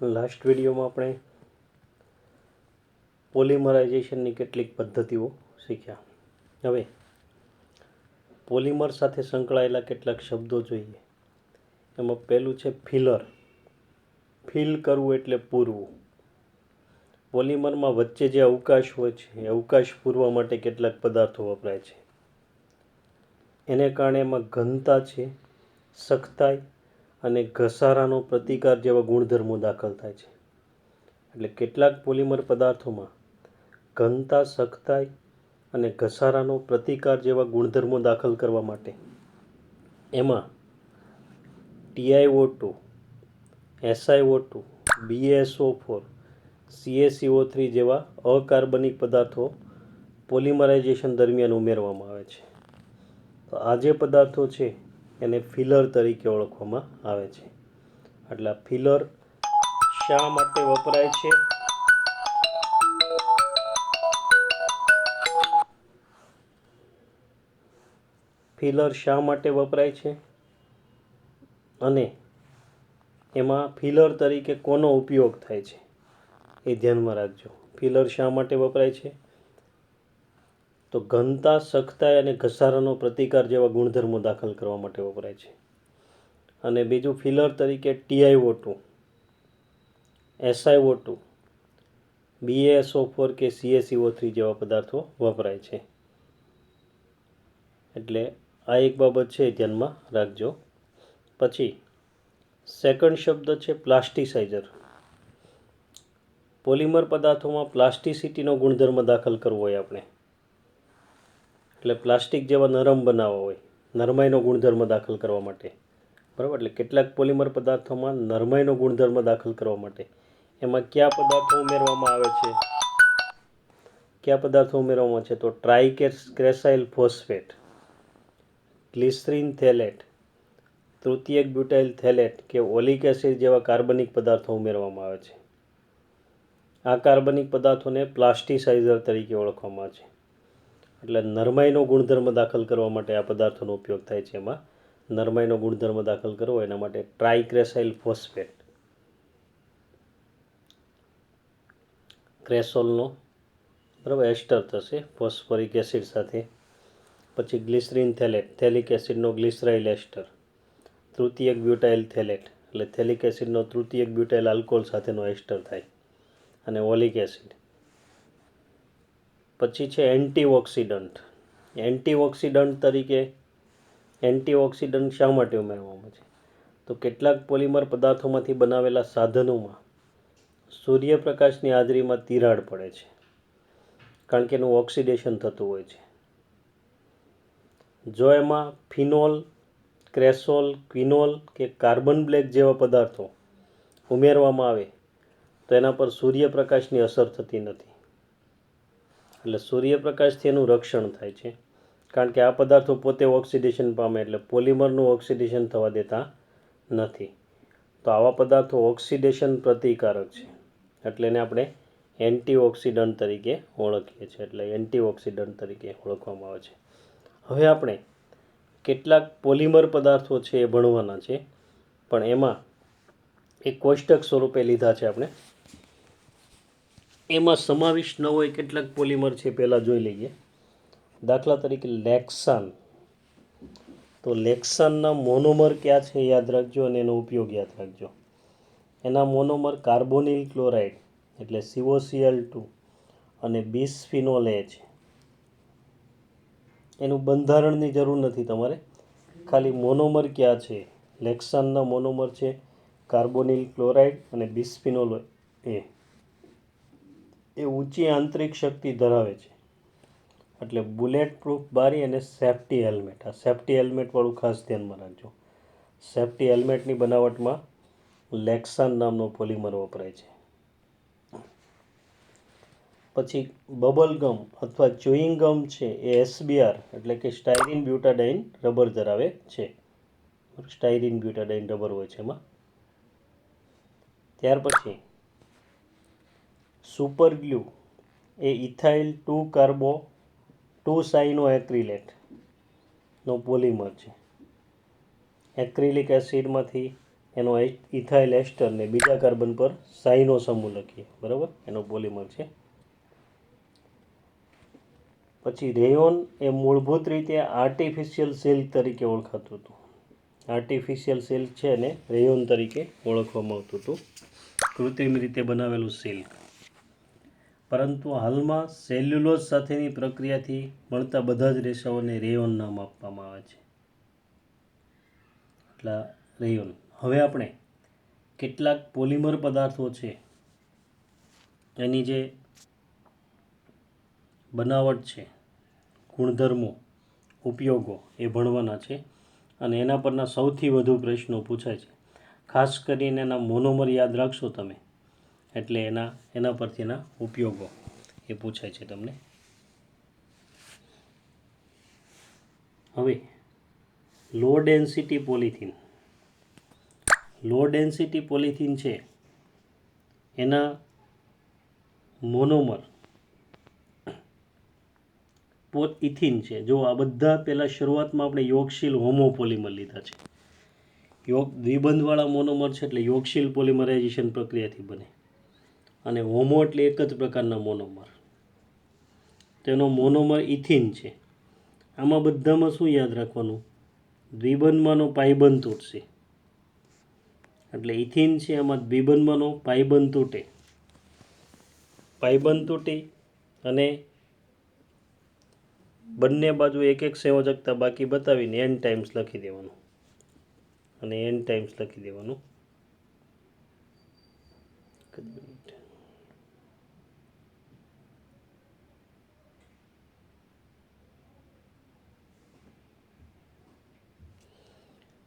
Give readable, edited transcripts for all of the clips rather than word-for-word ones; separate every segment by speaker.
Speaker 1: Last વિડીયોમાં આપણે પોલિમરાઇઝેશનની કેટલીક પદ્ધતિઓ શીખ્યા. હવે પોલિમર સાથે સંકળાયેલા કેટલાક શબ્દો જોઈએ. એમાં પહેલું છે ફિલર. ફિલ કરવું એટલે પૂરવું. પોલિમરમાં વચ્ચે જે અવકાશ હોય છે એ અવકાશ પૂરવા માટે કેટલાક પદાર્થો વપરાય છે. એને કારણે એમાં ઘનતા છે, સખ્તાઈ અને ઘસારાનો પ્રતિકાર જેવા ગુણધર્મો દાખલ થાય છે. એટલે કેટલાક પોલિમર પદાર્થોમાં ઘનતા, સખ્તાઈ અને ઘસારાનો પ્રતિકાર જેવા ગુણધર્મો દાખલ કરવા માટે એમાં TiO2, SiO2, BaSO4, CaCO3 જેવા અકાર્બનિક પદાર્થો પોલિમરાઇઝેશન દરમિયાન ઉમેરવામાં આવે છે. તો આ જે પદાર્થો છે એને ફિલર તરીકે ઓળખવામાં આવે છે. એટલે ફિલર શા માટે વપરાય છે? ફિલર શા માટે વપરાય છે અને એમાં ફિલર તરીકે કોનો ઉપયોગ થાય છે એ ધ્યાનમાં રાખજો. ફિલર શા માટે વપરાય છે? તો ઘનતા, સખ્તાઈ અને ઘસારાનો પ્રતિકાર જેવા ગુણધર્મો દાખલ કરવા માટે વપરાય છે. અને બીજું ફિલર તરીકે TiO2, SiO2, BaSO4 કે CaCO3 જેવા પદાર્થો વપરાય છે. એટલે આ એક બાબત છે, ધ્યાનમાં રાખજો. પછી સેકન્ડ શબ્દ છે પ્લાસ્ટિસાઇઝર. પોલિમર પદાર્થોમાં પ્લાસ્ટિસિટીનો ગુણધર્મ દાખલ કરવો હોય આપણે, એટલે પ્લાસ્ટિક જેવા નરમ બનાવવા હોય, નરમાઈનો ગુણધર્મ દાખલ કરવા માટે, બરાબર. એટલે કેટલાક પોલિમર પદાર્થોમાં નરમાઈનો ગુણધર્મ દાખલ કરવા માટે એમાં કયા પદાર્થો ઉમેરવામાં આવે છે? કયા પદાર્થો ઉમેરવામાં છે? તો ટ્રાઇક્રેસાઇલ phosphate, glycerine phthalate, તૃતીયક butyl phthalate કે ઓલિક એસિડ જેવા કાર્બનિક પદાર્થો ઉમેરવામાં આવે છે. આ કાર્બનિક પદાર્થોને પ્લાસ્ટિસાઇઝર તરીકે ઓળખવામાં આવે છે. એટલે નરમાઈનો ગુણધર્મ દાખલ કરવા માટે આ પદાર્થોનો ઉપયોગ થાય છે. એમાં નરમાઈનો ગુણધર્મ દાખલ કરવો એના માટે ટ્રાઇક્રેસાઇલ ફોસ્ફેટ, ક્રેસોલનો બરાબર એસ્ટર થશે ફોસ્ફોરિક એસિડ સાથે. પછી ગ્લિસરીન થેલેટ, થેલિક એસિડનો ગ્લિસરાઇલ એસ્ટર, તૃતીયક બ્યુટાઇલ થેલેટ એટલે થેલિક એસિડનો તૃતીયક બ્યુટાઇલ આલ્કોહોલ સાથેનો એસ્ટર થાય, અને ઓલિક એસિડ. પછી છે એન્ટીઓક્સિડન્ટ. એન્ટીઓક્સિડન્ટ શા માટે ઉમેરવામાં છે? તો કેટલાક પોલિમર પદાર્થોમાંથી બનાવેલા સાધનોમાં સૂર્યપ્રકાશની હાજરીમાં તિરાડ પડે છે, કારણ કે એનું ઓક્સિડેશન થતું હોય છે. જો એમાં ફિનોલ, ક્રેસોલ, ક્વિનોલ કે કાર્બન બ્લેક જેવા પદાર્થો ઉમેરવામાં આવે તો એના પર સૂર્યપ્રકાશની અસર થતી નથી. એટલે સૂર્યપ્રકાશથી એનું રક્ષણ થાય છે, કારણ કે આ પદાર્થો પોતે ઓક્સિડેશન પામે, એટલે પોલિમરનું ઓક્સિડેશન થવા દેતા નથી. તો આવા પદાર્થો ઓક્સિડેશન પ્રતિકારક છે, એટલે એને આપણે એન્ટીઓક્સિડન્ટ તરીકે ઓળખીએ છીએ. એટલે એન્ટીઓક્સિડન્ટ તરીકે ઓળખવામાં આવે છે. હવે આપણે કેટલાક પોલિમર પદાર્થો છે એ ભણવાના છે, પણ એમાં એક કોષ્ટક સ્વરૂપે લીધા છે આપણે. એમાં સમાવિષ્ટ ન હોય કેટલાક પોલિમર છે પહેલાં જોઈ લઈએ. દાખલા તરીકે લેક્સાન. તો લેક્સાનના મોનોમર કયા છે યાદ રાખજો, અને એનો ઉપયોગ યાદ રાખજો. એના મોનોમર કાર્બોનિલ ક્લોરાઇડ એટલે COCl2 અને બિસ્ફિનોલ A છે. એનું બંધારણની જરૂર નથી તમારે, ખાલી મોનોમર કયા છે. લેક્સાનના મોનોમર છે કાર્બોનિલ ક્લોરાઇડ અને બિસ્ફિનોલ A. એ ઊંચી આંતરિક શક્તિ ધરાવે છે, એટલે બુલેટ પ્રૂફ બારી અને સેફ્ટી હેલ્મેટ. આ સેફ્ટી હેલ્મેટવાળું ખાસ ધ્યાનમાં રાખજો. સેફ્ટી હેલ્મેટની બનાવટમાં લેક્સાન નામનો પોલિમર વપરાય છે. પછી બબલ ગમ અથવા ચ્યુઇંગ ગમ છે એ SBR એટલે કે સ્ટાયરીન બ્યુટાડાઇન રબર ધરાવે છે. સ્ટાયરીન બ્યુટાડાઇન રબર હોય છે એમાં. ત્યાર પછી સુપર ગ્લુ એ ઇથાઇલ 2 કાર્બો 2 સાઇનો એક્રિલેટનો પોલિમર છે. એક્રિલિક એસિડમાંથી એનો ઇથાઇલ એસ્ટર ને બીજા કાર્બન પર સાઈનો સમૂહ લખીએ, બરાબર, એનો પોલિમર છે. પછી રેયોન એ મૂળભૂત રીતે આર્ટિફિશિયલ સિલ્ક તરીકે ઓળખાતું હતું. આર્ટિફિશિયલ સિલ્ક છે એને રેયોન તરીકે ઓળખવામાં આવતું હતું, કૃત્રિમ રીતે બનાવેલું સિલ્ક. પરંતુ હાલમાં સેલ્યુલોઝ સાથેની પ્રક્રિયાથી મળતા બધા જ રેસાઓને રેયોન નામ આપવામાં આવે છે. એટલા રેયોન. હવે આપણે કેટલાક પોલિમર પદાર્થો છે એની જે બનાવટ છે, ગુણધર્મો, ઉપયોગો એ ભણવાના છે. અને એના પરના સૌથી વધુ પ્રશ્નો પૂછાય છે. ખાસ કરીને એના મોનોમર યાદ રાખશો તમે એટલે એના પરથી એના ઉપયોગો એ પૂછાય છે તમને. હવે લો ડેન્સિટી પોલિથીન. લો ડેન્સિટી પોલિથીન છે એના મોનોમર ઇથિન છે. જો આ બધા પહેલાં શરૂઆતમાં આપણે યોગશીલ હોમોપોલિમર લીધા છે. દ્વિબંધવાળા મોનોમર છે એટલે યોગશીલ પોલિમરાઇઝેશન પ્રક્રિયાથી બને, અને હોમો એટલે એક જ પ્રકારના મોનોમર. તેનો મોનોમર ઇથિન છે. આમાં બધામાં શું યાદ રાખવાનું? દ્વિબંધમાંનો પાઇબંધ તૂટશે એટલે ઇથિન છે, એમાં દ્વિબંધમાંનો પાઇબંધ તૂટે. પાઇબંધ તૂટી અને બંને બાજુ એક એક સંયોજકતા બાકી બતાવીને એન ટાઈમ્સ લખી દેવાનું, અને એન ટાઈમ્સ લખી દેવાનું.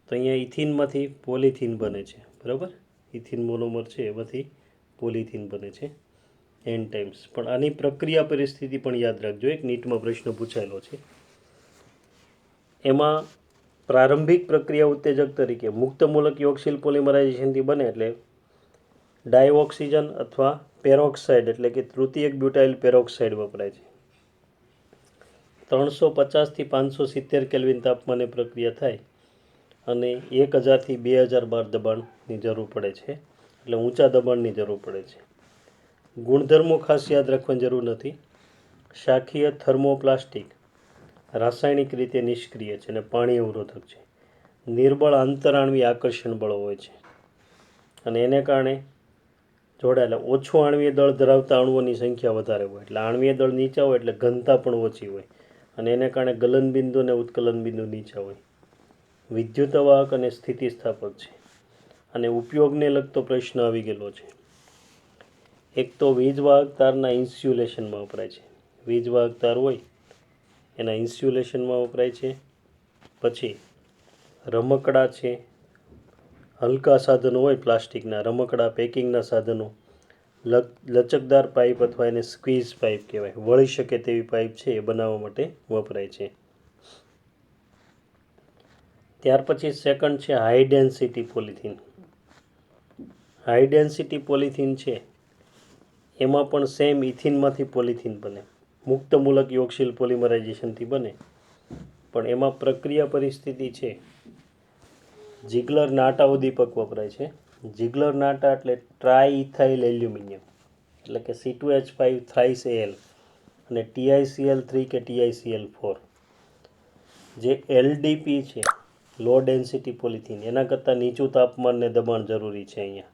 Speaker 1: તો અહીંયા ઇથિનમાંથી પોલિથીન બને છે, બરાબર. ઇથિન મોનોમર છે એમાંથી પોલિથીન બને છે એન ટાઈમ્સ. પણ આની પ્રક્રિયા પરિસ્થિતિ પણ યાદ રાખજો, એક નીટમાં પ્રશ્ન પૂછાયેલો છે. એમાં પ્રારંભિક પ્રક્રિયા ઉત્તેજક તરીકે મુક્ત મૂલક યોગશીલ પોલિમરાઇઝેશનથી બને એટલે ડાયઓક્સિજન અથવા પેરોક્સાઇડ એટલે કે તૃતીયક બ્યુટાઇલ પેરોક્સાઇડ વપરાય છે. 350 થી 570 કેલ્વિન તાપમાને પ્રક્રિયા થાય અને 1000 થી 2000 બાર દબાણની જરૂર પડે છે, એટલે ઊંચા દબાણની જરૂર પડે છે. ગુણધર્મો ખાસ યાદ રાખવાની જરૂર નથી. શાખીય થર્મોપ્લાસ્ટિક, રાસાયણિક રીતે નિષ્ક્રિય છે અને પાણી અવરોધક છે. નિર્બળ આંતરાણવી આકર્ષણ બળો હોય છે અને એને કારણે જોડાયેલા ઓછું આણવીય દળ ધરાવતા અણુઓની સંખ્યા વધારે હોય, એટલે આણવીય દળ નીચા હોય એટલે ઘનતા પણ ઓછી હોય, અને એને કારણે ગલનબિંદુ અને ઉત્કલનબિંદુ નીચા હોય. વિદ્યુતવાહક અને સ્થિતિસ્થાપક છે, અને ઉપયોગને લગતો પ્રશ્ન આવી ગયેલો છે. એક તો વીજવાહક તારના ઇન્સ્યુલેશનમાં વપરાય છે. વીજવાહક તાર હોય એના ઇન્સ્યુલેશનમાં વપરાય છે. પછી રમકડા છે, હલકા સાધનો હોય પ્લાસ્ટિકના, રમકડા, પેકિંગના સાધનો, લચકદાર પાઇપ અથવા એને સ્ક્વીઝ પાઇપ કહેવાય, વળી શકે તેવી પાઇપ છે એ બનાવવા માટે વપરાય છે. ત્યાર પછી સેકન્ડ છે high density polythene. High density polythene છે એમાં પણ સેમ ઇથિનમાંથી પોલિથીન બને, મુક્ત મૂલક યોગશીલ પોલિમરાઇઝેશનથી બને, પણ એમાં પ્રક્રિયા પરિસ્થિતિ છે જીગ્લર નાટા ઉદ્દીપક વપરાય છે. જીગ્લર નાટા એટલે ટ્રાય ઇથાઇલ એલ્યુમિનિયમ એટલે કે C2H5 થ્રાઇસ Al અને TiCl3 કે TiCl4. જે LDP છે, લો ડેન્સિટી પોલિથીન, એના કરતાં નીચું તાપમાન ને દબાણ જરૂરી છે અહીંયા,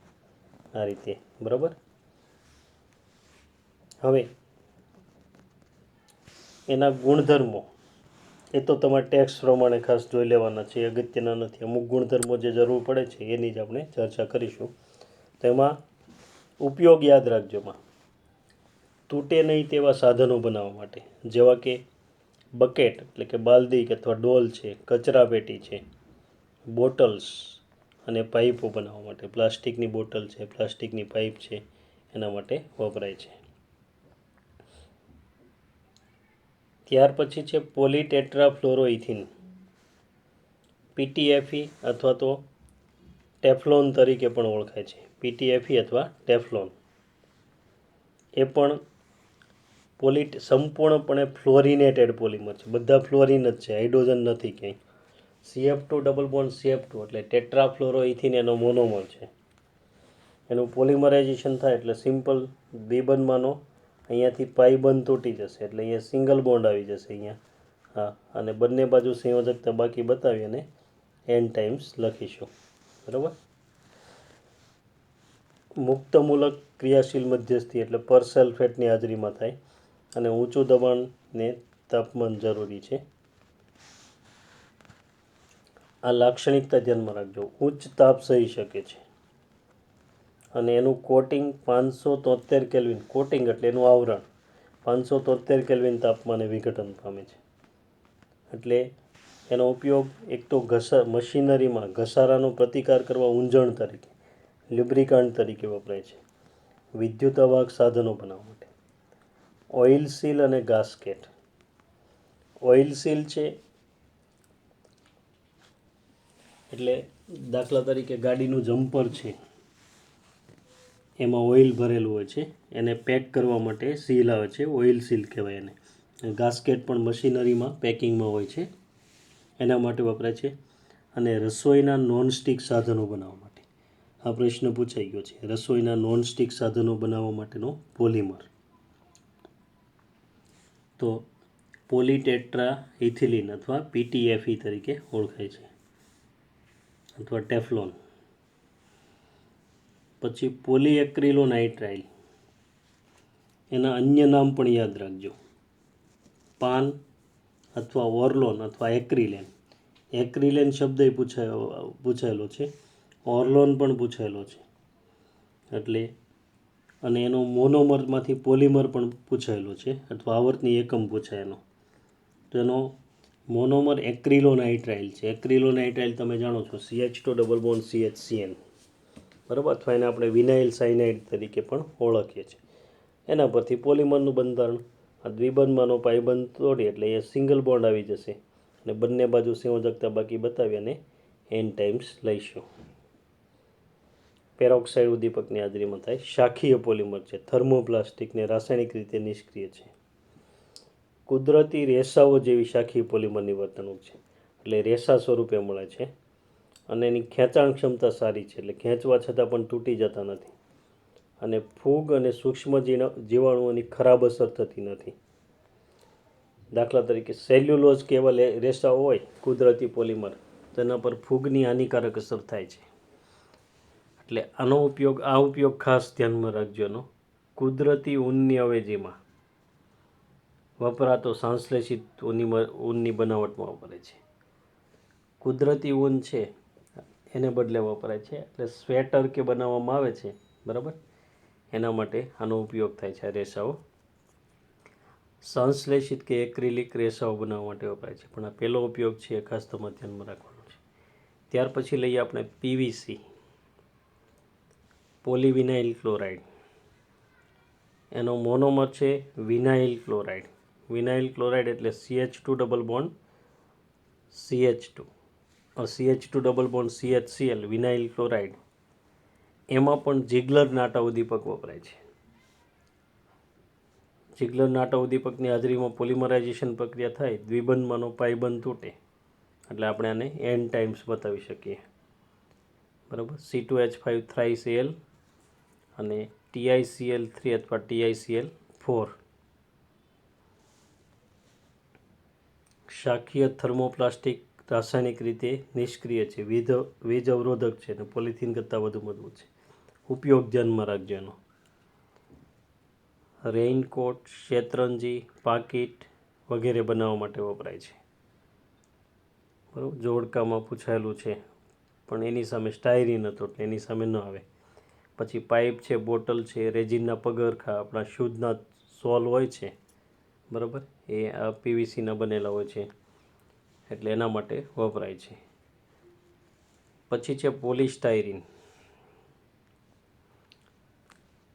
Speaker 1: આ રીતે, બરાબર. હવે એના ગુણધર્મો એ તો તમારે ટેક્સ પ્રમાણે ખાસ જોઈ લેવાના છે, અગત્યના નથી. અમુક ગુણધર્મો જે જરૂર પડે છે એની જ આપણે ચર્ચા કરીશું. તો એમાં ઉપયોગ યાદ રાખજો. એમાં તૂટે નહીં તેવા સાધનો બનાવવા માટે, જેવા કે બકેટ એટલે કે બાલદી અથવા ડોલ છે, કચરા પેટી છે, બોટલ્સ અને પાઇપો બનાવવા માટે, પ્લાસ્ટિકની બોટલ છે, પ્લાસ્ટિકની પાઇપ છે, એના માટે વપરાય છે. ત્યાર પછી છે પોલીટેટ્રાફ્લોરોઇથિન, PTFE અથવા તો ટેફલોન તરીકે પણ ઓળખાય છે. PTFE અથવા ટેફલોન એ પણ સંપૂર્ણપણે ફ્લોરિનેટેડ પોલિમર છે. બધા ફ્લોરિન જ છે, હાઇડ્રોજન નથી ક્યાંય. CF2 ડબલ બોન્ડ CF2 એટલે ટેટ્રાફ્લોરોઇથિન એનો મોનોમર છે. એનું પોલિમરાઇઝેશન થાય એટલે સિમ્પલ દ્વિબંધમાંનો અહીંયાથી પાઈ બંધ તૂટી જશે એટલે અહીંયા સિંગલ બોન્ડ આવી જશે અહીંયા. હા, અને બંને બાજુ સંયોજકતા બાકી બતાવી અને n ટાઈમ્સ લખીશું. બરાબર. મુક્તમૂલક ક્રિયાશીલ મધ્યસ્થી એટલે પરસલ્ફેટની હાજરીમાં થાય અને ઊંચું દબાણ ને તાપમાન જરૂરી છે. આ લાક્ષણિકતા ધ્યાનમાં રાખજો. ઉચ્ચ તાપ સહી શકે છે અને એનું કોટિંગ 573 કેલ્વિન, કોટિંગ એટલે એનું આવરણ 573 કેલ્વિન તાપમાને વિઘટન પામે છે. એટલે એનો ઉપયોગ એક તો મશીનરીમાં ઘસારાનો પ્રતિકાર કરવા ઊંજણ તરીકે, લ્યુબ્રિકાન્ટ તરીકે વપરાય છે. વિદ્યુત અવાહક સાધનો બનાવવા માટે. ઓઇલ સીલ અને ગાસ્કેટ. ઓઇલ સીલ છે એટલે દાખલા તરીકે ગાડીનું જમ્પર છે, એમાં ઓઇલ ભરેલું હોય છે, એને પેક કરવા માટે સીલ આવે છે, ઓઇલ સીલ કહેવાય એને. ગાસ્કેટ પણ મશીનરીમાં પેકિંગમાં હોય છે, એના માટે વપરાય છે. અને રસોઈના નોનસ્ટિક સાધનો બનાવવા માટે. આ પ્રશ્ન પૂછાઈ ગયો છે. રસોઈના નોનસ્ટિક સાધનો બનાવવા માટેનો પોલિમર તો પોલીટેટ્રા ઇથિલિન અથવા PTFE તરીકે ઓળખાય છે, અથવા ટેફલોન. પછી પોલીએક્રિલોનાઇટ્રાઇલ, એના અન્ય નામ પણ યાદ રાખજો. પાન અથવા ઓર્લોન અથવા એક્રિલેન. એક્રિલેન શબ્દ પૂછાયેલો છે, ઓર્લોન પણ પૂછાયેલો છે. એટલે અને એનો મોનોમરમાંથી પોલિમર પણ પૂછાયેલો છે, અથવા આવર્તની એકમ પૂછાયેલો. તો એનો મોનોમર એક્રિલોનાઇટ્રાઇલ છે. એક્રિલોનાઇટ્રાઇલ તમે જાણો છો CH2 ડબલ બોન્ડ CHCN, બરાબર, અથવા એને આપણે વિનાઇલ સાયનાઇડ તરીકે પણ ઓળખીએ છીએ. એના પરથી પોલિમરનું બંધારણ. આ દ્વિબંધમાંનો પાઇબંધ તોડી એટલે એ સિંગલ બોન્ડ આવી જશે અને બંને બાજુ સંયોજકતા બાકી બતાવી અને n ટાઈમ્સ લઈશું. પેરોક્સાઇડ ઉદ્દીપકની હાજરીમાં થાય. શાખીય પોલિમર છે, થર્મોપ્લાસ્ટિકને રાસાયણિક રીતે નિષ્ક્રિય છે. કુદરતી રેસાઓ જેવી શાખીય પોલિમરની વર્તણૂક છે, એટલે રેસા સ્વરૂપે મળે છે અને એની ખેંચાણ ક્ષમતા સારી છે, એટલે ખેંચવા છતાં પણ તૂટી જતા નથી. અને ફૂગ અને સૂક્ષ્મ જીવાણુઓની ખરાબ અસર થતી નથી. દાખલા તરીકે સેલ્યુલોઝ કે એવા રેસાઓ હોય કુદરતી પોલિમર, તેના પર ફૂગની હાનિકારક અસર થાય છે. એટલે આ ઉપયોગ ખાસ ધ્યાનમાં રાખજો. એનો કુદરતી ઊનની અવેજીમાં વપરાતો સંશ્લેષિત ઊનની બનાવટમાં વપરાય છે. કુદરતી ઊન છે એને બદલે વપરાય છે, એટલે સ્વેટર કે બનાવવામાં આવે છે, બરાબર, એના માટે આનો ઉપયોગ થાય છે. આ રેસાઓ સંશ્લેષિત કે એક્રિલિક રેસાઓ બનાવવા માટે વપરાય છે, પણ આ પહેલો ઉપયોગ છે એ ખાસ તમારે ધ્યાનમાં રાખવાનો છે. ત્યાર પછી લઈએ આપણે PVC, પોલીવિનાઇલ ક્લોરાઇડ. એનો મોનોમર છે વિનાઇલ ક્લોરાઇડ. વિનાઇલ ક્લોરાઇડ એટલે CH2 double bond CH2 double bond CHCl, vinyl chloride. એમાં પણ જીગ્લર નાટા ઉદ્દીપક વપરાય છે. જીગ્લર નાટા ઉદ્દીપકની હાજરીમાં પોલિમરાઇઝેશન પ્રક્રિયા થાય, દ્વિબંધમાંનો પાઇબંધ તૂટે એટલે આપણે આને n ટાઈમ્સ બતાવી શકીએ. બરાબર. C2H5 થ્રાઇસ Al અને TiCl3 અથવા TiCl4. શાખીય થર્મોપ્લાસ્ટિક રાસાયણિક રીતે નિષ્ક્રિય છે, વીજ અવરોધક છે અને પોલિથીન કરતાં વધુ મજબૂત છે. ઉપયોગ ધ્યાનમાં રાખજો એનો. રેઇનકોટ, શેતરંજી, પાકીટ વગેરે બનાવવા માટે વપરાય છે. બરાબર. જોડકામાં પૂછાયેલું છે, પણ એની સામે સ્ટાયરીન હતો એટલે એની સામે ન આવે. પછી પાઇપ છે, બોટલ છે, રેઝિનના પગરખા, આપણા શૂઝના સોલ હોય છે, બરાબર, એ આ PVCના બનેલા હોય છે, એટલે એના માટે વપરાય છે. પછી છે પોલિસ્ટાયરીન.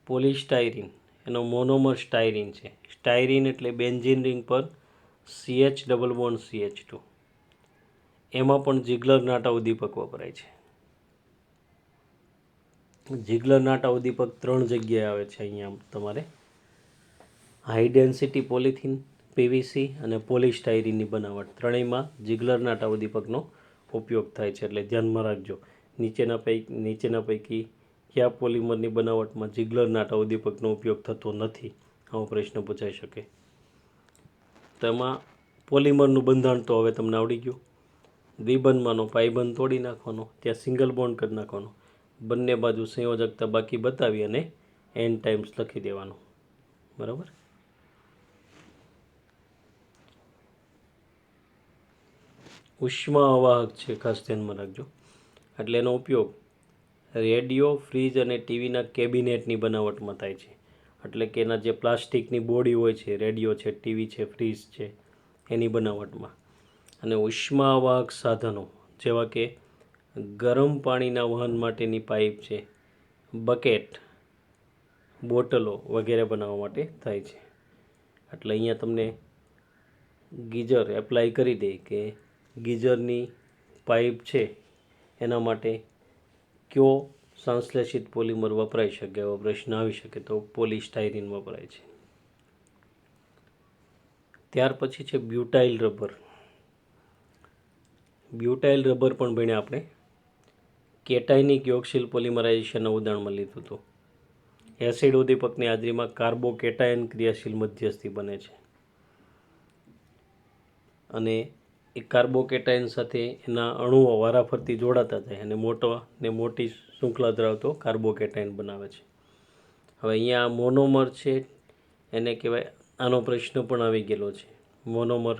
Speaker 1: પોલિસ્ટાયરીન એનો મોનોમર સ્ટાયરીન છે. સ્ટાયરીન એટલે બેન્ઝીન રિંગ પર CH ડબલ બોન્ડ CH2. એમાં પણ જીગ્લર નાટા ઉદ્દીપક વપરાય છે. જીગ્લર નાટા ઉદ્દીપક 3 જગ્યાએ આવે છે અહીંયા તમારે. હાઈ ડેન્સિટી પોલિથીન, PVC અને પોલિસ્ટાયરીનની બનાવટ ત્રણેયમાં જીગ્લર નાટા ઉદ્દીપકનો ઉપયોગ થાય છે, એટલે ધ્યાનમાં રાખજો. નીચેના પૈકી કયા પોલિમરની બનાવટમાં જીગ્લર નાટા ઉદ્દીપકનો ઉપયોગ થતો નથી? આવો પ્રશ્ન પૂછાઈ શકે. તો એમાં પોલિમરનું બંધારણ તો હવે તમને આવડી ગયું. દ્વિબંધમાંનો પાઇબંધ તોડી નાખવાનો, ત્યાં સિંગલ બોન્ડ કરી નાખવાનો, બંને બાજુ સંયોજકતા બાકી બતાવી અને એન ટાઈમ્સ લખી દેવાનું. બરાબર. ઉષ્મા અવાહક છે, ખાસ ધ્યાનમાં રાખજો. એટલે એનો ઉપયોગ રેડિયો, ફ્રીજ અને ટીવીના કેબિનેટની બનાવટમાં થાય છે. એટલે કે એના જે પ્લાસ્ટિકની બોડી હોય છે, રેડિયો છે, ટીવી છે, ફ્રીજ છે, એની બનાવટમાં. અને ઉષ્મા અવાહક સાધનો જેવા કે ગરમ પાણીના વહન માટેની પાઇપ છે, બકેટ, બોટલો વગેરે બનાવવા માટે થાય છે. એટલે અહીંયા તમને ગીઝર એપ્લાય કરી દે કે ગીઝરની પાઇપ છે એના માટે કયો સંશ્લેષિત પોલિમર વપરાઈ શકે, એવો પ્રશ્ન આવી શકે તો પોલિસ્ટાયરીન વપરાય છે. ત્યાર પછી છે બ્યુટાઇલ રબર. બ્યુટાઇલ રબર પણ ભણ્યા આપણે. કેટાયનિક યોગશીલ પોલિમરાઇઝેશનના ઉદાહરણમાં લીધું હતું. એસિડ ઉદ્દીપકની હાજરીમાં કાર્બોકેટાયન ક્રિયાશીલ મધ્યસ્થી બને છે અને એ કાર્બોકેટાયન સાથે એના અણુઓ વારાફરતી જોડાતા જાય અને મોટી શૃંખલા ધરાવતો કાર્બોકેટાયન બનાવે છે. હવે અહીંયા મોનોમર છે એને કહેવાય. આનો પ્રશ્ન પણ આવી ગયેલો છે. મોનોમર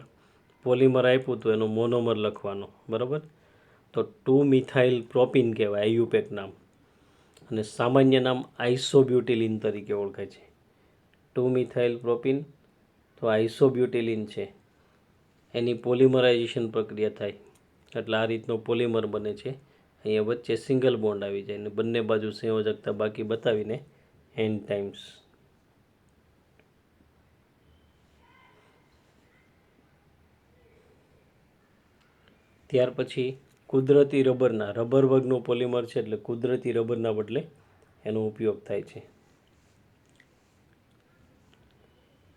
Speaker 1: પોલિમર આપ્યું તો એનો મોનોમર લખવાનો. બરાબર. તો 2-મિથાઇલ પ્રોપિન કહેવાય, આઈયુપેક નામ, અને સામાન્ય નામ આઇસોબ્યુટિલિન તરીકે ઓળખાય છે. 2-મિથાઇલ પ્રોપિન તો આઇસોબ્યુટિલિન છે, એની પોલિમરાઇઝેશન પ્રક્રિયા થાય એટલે આ રીતનો પોલિમર બને છે. અહીંયા વચ્ચે સિંગલ બોન્ડ આવી જાય અને બંને બાજુ સંયોજકતા બાકી બતાવીને એન ટાઈમ્સ. ત્યાર પછી કુદરતી રબર વર્ગનો પોલિમર છે, એટલે કુદરતી રબરના બદલે એનો ઉપયોગ થાય છે.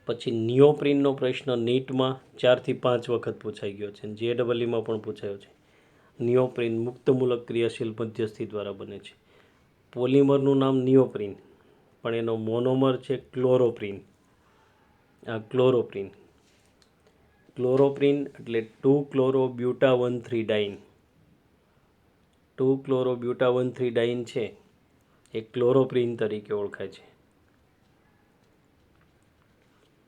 Speaker 1: પછી નિયોપ્રિનનો પ્રશ્ન નીટમાં 4 થી 5 વખત પૂછાઈ ગયો છે, JEEમાં પણ પૂછાયો છે. નિયોપ્રિન મુક્તમૂલક ક્રિયાશીલ મધ્યસ્થી દ્વારા બને છે. પોલિમરનું નામ નિયોપ્રિન, પણ એનો મોનોમર છે ક્લોરોપ્રિન. આ ક્લોરોપ્રિન એટલે 2-ક્લોરોબ્યુટા-1,3-ડાઇન. 2-ક્લોરોબ્યુટા-1,3-ડાઇન છે એ ક્લોરોપ્રિન તરીકે ઓળખાય છે.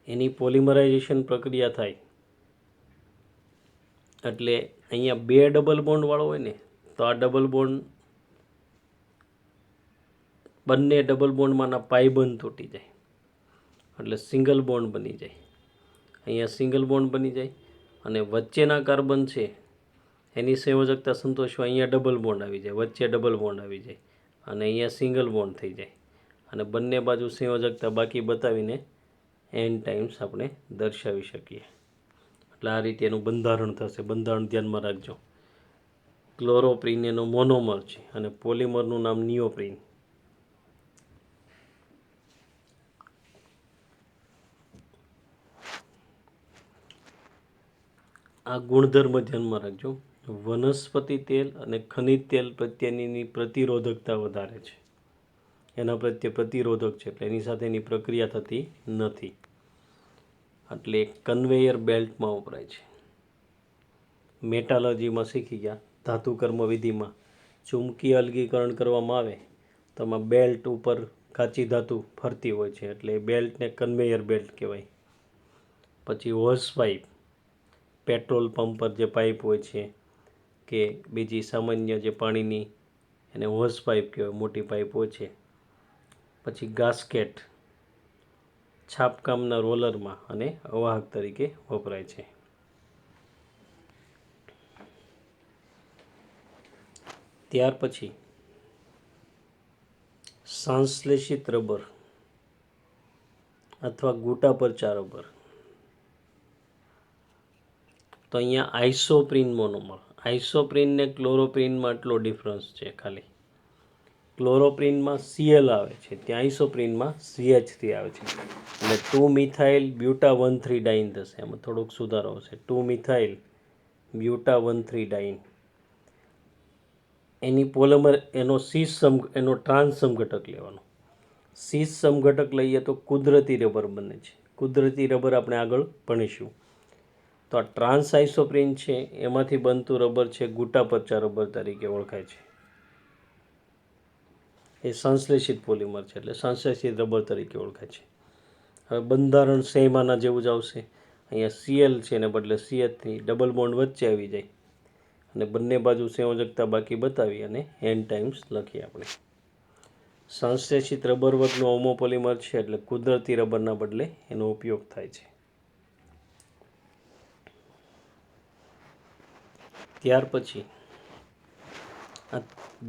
Speaker 1: એની પોલિમરાઇઝેશન પ્રક્રિયા થાય એટલે અહીંયા 2 ડબલ બોન્ડ વાળો હોય ને તો આ ડબલ બોન્ડ, બંને ડબલ બોન્ડમાંના પાઇબંધ તૂટી જાય એટલે સિંગલ બોન્ડ બની જાય. અહીંયા સિંગલ બોન્ડ બની જાય અને વચ્ચેના કાર્બન છે એની સંયોજકતા સંતોષવા અહીંયા ડબલ બોન્ડ આવી જાય, વચ્ચે ડબલ બોન્ડ આવી જાય અને અહીંયા સિંગલ બોન્ડ થઈ જાય અને બંને બાજુ સંયોજકતા બાકી બતાવીને એન ટાઈમ્સ આપણે દર્શાવી શકીએ. એટલે આ રીતે એનું બંધારણ થશે. બંધારણ ધ્યાનમાં રાખજો. ક્લોરોપ્રિન એનો મોનોમર છે અને પોલિમરનું નામ નિયોપ્રિન. આ ગુણધર્મ ધ્યાનમાં રાખજો. વનસ્પતિ તેલ અને ખનિજ તેલ પ્રત્યેની પ્રતિરોધકતા વધારે છે, એના પ્રત્યે પ્રતિરોધક છે એટલે એની સાથે એની પ્રક્રિયા થતી નથી, એટલે કન્વેયર બેલ્ટમાં વપરાય છે. મેટાલર્જીમાં શીખી ગયા. ધાતુકર્મ વિધિમાં ચુંબકીય અલગીકરણ કરવામાં આવે તો આમાં બેલ્ટ ઉપર કાચી ધાતુ ફરતી હોય છે એટલે એ બેલ્ટને કન્વેયર બેલ્ટ કહેવાય. પછી હોસ પાઇપ, પેટ્રોલ પંપ પર જે પાઇપ હોય છે કે બીજી સામાન્ય જે પાણીની, એને હોસ પાઇપ કહેવાય, મોટી પાઇપ હોય છે. પછી ગાસ્કેટ છાપકામના રોલરમાં અને અવાહક તરીકે વપરાય છે. ત્યાર પછી સંશ્લેષિત રબર અથવા ગૂટા પરચા રબર. તો અહીંયા આઇસોપ્રિન મોનોમર. આઇસોપ્રિન ને ક્લોરોપ્રિનમાં આટલો ડિફરન્સ છે ખાલી. ક્લોરોપ્રિનમાં Cl આવે છે, ત્યાં આઇસોપ્રિનમાં CH3 આવે છે એટલે 2-મિથાઇલ બ્યુટા-1,3-ડાઇન થશે. એમાં થોડોક સુધારો હશે. 2-મિથાઇલ બ્યુટા-1,3-ડાઇન એની પોલિમર એનો એનો ટ્રાન્સ સમઘટક લેવાનો. સીસ સમઘટક લઈએ તો કુદરતી રબર બને છે. કુદરતી રબર આપણે આગળ ભણીશું. તો આ ટ્રાન્સ આઇસોપ્રીન છે એમાંથી બનતું રબર છે ગુટાપચા રબર તરીકે ઓળખાય છે. એ સંશ્લેષિત પોલિમર છે એટલે સંશ્લેષિત રબર તરીકે ઓળખાય છે. હવે બંધારણ સેમ આના જેવું જ આવશે. અહીંયા Cl છે એને બદલે CH3 ડબલ બોન્ડ વચ્ચે આવી જાય અને બંને બાજુ સંયોજકતા બાકી બતાવી અને n ટાઈમ્સ લખીએ આપણે. સંશ્લેષિત રબર વર્ગનું હોમોપોલિમર છે એટલે કુદરતી રબરના બદલે એનો ઉપયોગ થાય છે. ત્યાર પછી આ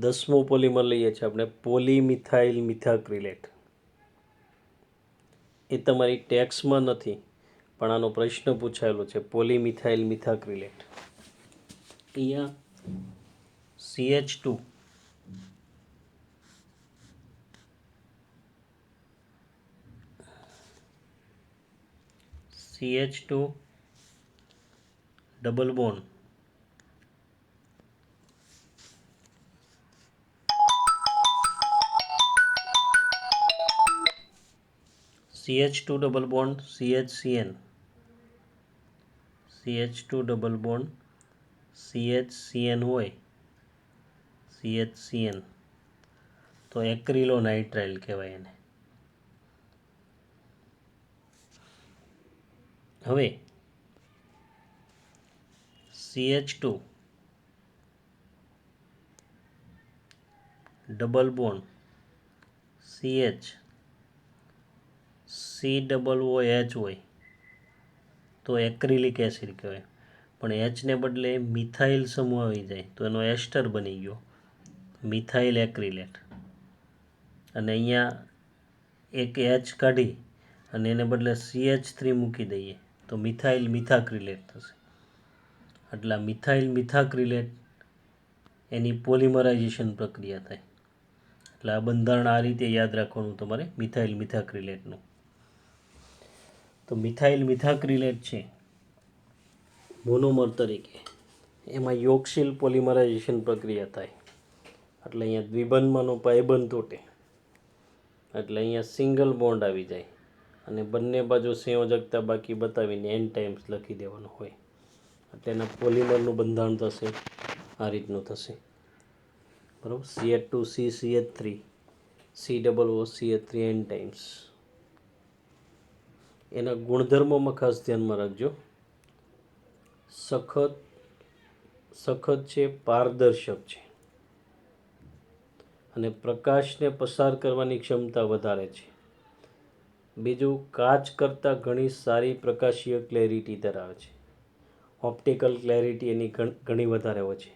Speaker 1: 10મો પોલિમર લઈએ છીએ આપણે પોલીમિથાઇલ મિથાક્રિલેટ. એ તમારી ટેક્સમાં નથી પણ આનો પ્રશ્ન પૂછાયેલો છે પોલીમિથાઇલ મિથાક્રિલેટ. અહીંયા CH2 double bond CH2 double bond CHCN CH2 double bond CHCN હોય CHCN તો એક્રિલો નાઇટ્રાઇલ કહેવાય એને. હવે CH2 double bond CH COOH હોય તો એક્રિલિક એસિડ કહેવાય. પણ H ને બદલે મિથાઇલ સમૂહ આવી જાય તો એનો એસ્ટર બની ગયો મિથાઇલ એક્રિલેટ. અને અહીંયા એક H કાઢી અને એને બદલે CH3 મૂકી દઈએ તો મિથાઇલ મિથાક્રિલેટ થશે. એટલે મિથાઇલ મિથાક્રિલેટ એની પોલિમરાઇઝેશન પ્રક્રિયા થાય. એટલે આ બંધારણ આ રીતે યાદ રાખવાનું તમારે મિથાઇલ મિથાક્રિલેટનું. તો મિથાઇલ મિથાક્રિલેટ છે મોનોમર તરીકે એમાં યોગશીલ પોલિમરાઇઝેશન પ્રક્રિયા થાય એટલે અહીંયા દ્વિબંધમાંનો પાયબંધ તૂટે એટલે અહીંયા સિંગલ બોન્ડ આવી જાય અને બંને બાજુ સંયોજકતા બાકી બતાવીને n ટાઈમ્સ લખી દેવાનું હોય એટલે એના પોલિમરનું બંધારણ થશે આ રીતનું થશે. બરાબર. CH2C CH3 COOCH3 n times. એના ગુણધર્મોમાં ખાસ ધ્યાનમાં રાખજો. સખત છે, પારદર્શક છે અને પ્રકાશને પસાર કરવાની ક્ષમતા વધારે છે. બીજું, કાચ કરતાં ઘણી સારી પ્રકાશીય ક્લેરિટી ધરાવે છે. ઓપ્ટિકલ ક્લેરિટી એની ઘણી વધારે હોય છે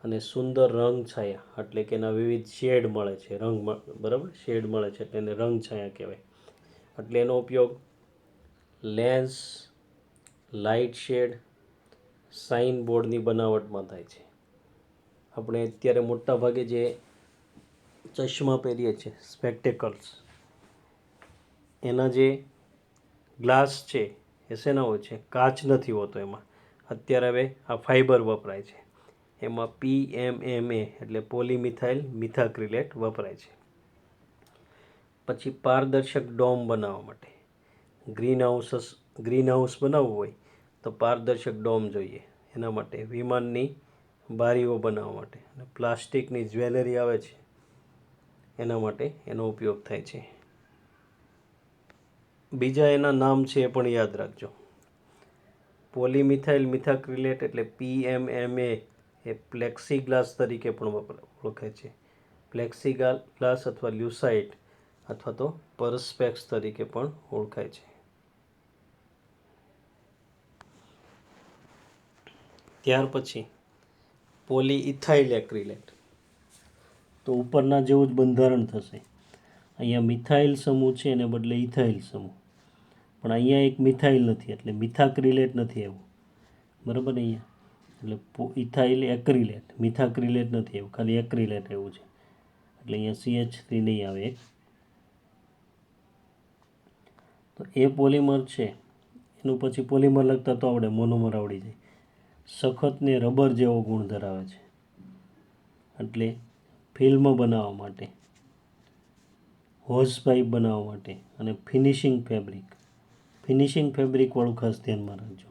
Speaker 1: અને સુંદર રંગ છાયા એટલે કે એના વિવિધ શેડ મળે છે બરાબર શેડ મળે છે એટલે એને રંગ છાયા કહેવાય. એટલે એનો ઉપયોગ લેન્સ, લાઇટ શેડ, સાઇન બોર્ડની બનાવટમાં થાય છે. આપણે અત્યારે મોટા ભાગે જે ચશ્મા પહેરીએ છીએ સ્પેક્ટેકલ્સ એના જે ગ્લાસ છે એ શેના હોય છે? કાચ નથી હોતો એમાં. અત્યારે હવે આ ફાઇબર વપરાય છે એમાં PMMA એટલે પોલીમિથાઇલ મિથાક્રિલેટ વપરાય છે. પછી પારદર્શક ડોમ બનાવવા માટે ગ્રીન હાઉસ બનાવવું હોય તો પારદર્શક ડોમ જોઈએ. એના માટે વિમાનની બારીઓ બનાવવા માટે અને પ્લાસ્ટિકની જ્વેલરી આવે છે એના માટે એનો ઉપયોગ થાય છે. બીજા એના નામ છે એ પણ યાદ રાખજો. પોલીમિથાઇલ મિથાક્રિલેટ એટલે PMMA એ પ્લેક્સીગ્લાસ તરીકે પણ ઓળખાય છે. પ્લેક્સીગ્લાસ અથવા લ્યુસાઇટ અથવા તો પરસ્પેક્સ તરીકે પણ ઓળખાય છે. ત્યાર પછી પોલીઇથાઇલ એક્રિલેટ. તો ઉપરના જેવું જ બંધારણ થશે. અહીંયા મિથાઇલ સમૂહ છે એને બદલે ઇથાઇલ સમૂહ. પણ અહીંયા એક મિથાઇલ નથી એટલે મિથાક્રિલેટ નથી એવું. બરાબર અહીંયા એટલે ઇથાઇલ એક્રિલેટ મિથાક્રિલેટ નથી એવું ખાલી એક્રિલેટ એવું છે એટલે અહીંયા CH3 નહીં આવે. તો એ પોલિમર છે એનું પછી પોલિમર લખતા તો આવડે મોનોમર આવડી જાય. સખતને રબર જેવો ગુણ ધરાવે છે એટલે ફિલ્મ બનાવવા માટે, હોઝ પાઇપ બનાવવા માટે અને ફિનિશિંગ ફેબ્રિકવાળું ખાસ ધ્યાનમાં રાખજો.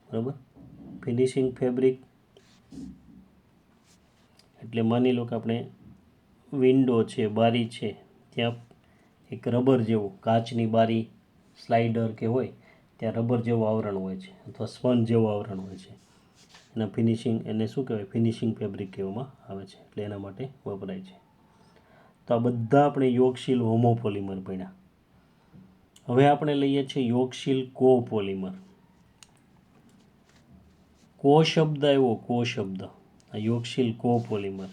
Speaker 1: બરાબર. ફિનિશિંગ ફેબ્રિક એટલે માની લો કે આપણે વિન્ડો છે, બારી છે, ત્યાં એક રબર જેવું, કાચની બારી, સ્લાઇડર કે હોય ત્યાં રબર જેવું આવરણ હોય છે અથવા સ્પંજ જેવું આવરણ હોય છે. એના ફિનિશિંગ, એને શું કહેવાય, ફિનિશિંગ ફેબ્રિક કહેવામાં આવે છે. એટલે એના માટે વપરાય છે. તો આ બધા આપણે યોગશીલ હોમોપોલિમર ભણ્યા. હવે આપણે લઈએ છીએ યોગશીલ કોપોલિમર. કો શબ્દ આવ્યો, કો શબ્દ, આ યોગશીલ કોપોલિમર.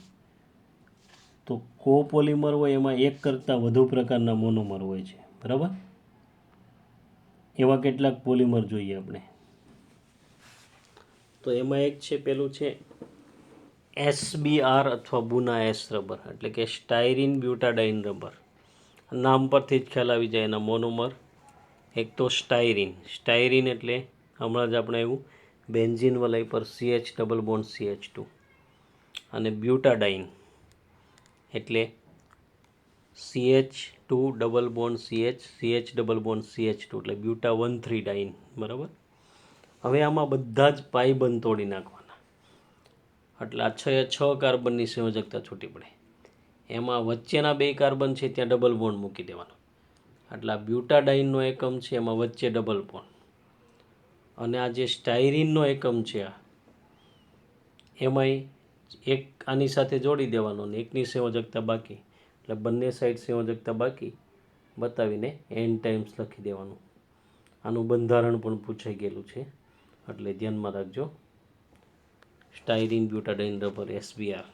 Speaker 1: તો કોપોલિમર હોય એમાં એક કરતાં વધુ પ્રકારના મોનોમર હોય છે. બરાબર. એવા કેટલાક પોલિમર જોઈએ આપણે. તો એમાં એક છે, પેલું છે SBR અથવા બુના એસ રબર, એટલે કે સ્ટાયરીન બ્યુટાડાઇન રબર. નામ પરથી જ ખ્યાલ આવી જાય એના મોનોમર. એક તો સ્ટાયરીન એટલે હમણાં જ આપણે આવ્યું બેન્ઝીન વલાઈ પર CH ડબલ બોન્ડ CH2, અને બ્યુટાડાઇન એટલે CH2 double bond CH double bond CH2 એટલે બ્યુટા 1,3 ડાઇન. બરાબર. હવે આમાં બધા જ પાઇબંધ તોડી નાખવાના, એટલે આ 6 કાર્બનની સંયોજકતા છૂટી પડે. એમાં વચ્ચેના 2 કાર્બન છે ત્યાં ડબલ બોન્ડ મૂકી દેવાનો, એટલે આ બ્યુટાડાઇનનો એકમ છે એમાં વચ્ચે ડબલ બોન્ડ, અને આ જે સ્ટાયરીનનો એકમ છે એમાંય એક આની સાથે જોડી દેવાનો અને એકની સંયોજકતા બાકી, એટલે બંને સાઈડ સંયોજકતા બાકી બતાવીને એન ટાઈમ્સ લખી દેવાનું. આનું બંધારણ પણ પૂછાઈ ગયેલું છે, એટલે ધ્યાનમાં રાખજો. Styrene butadiene rubber SBR.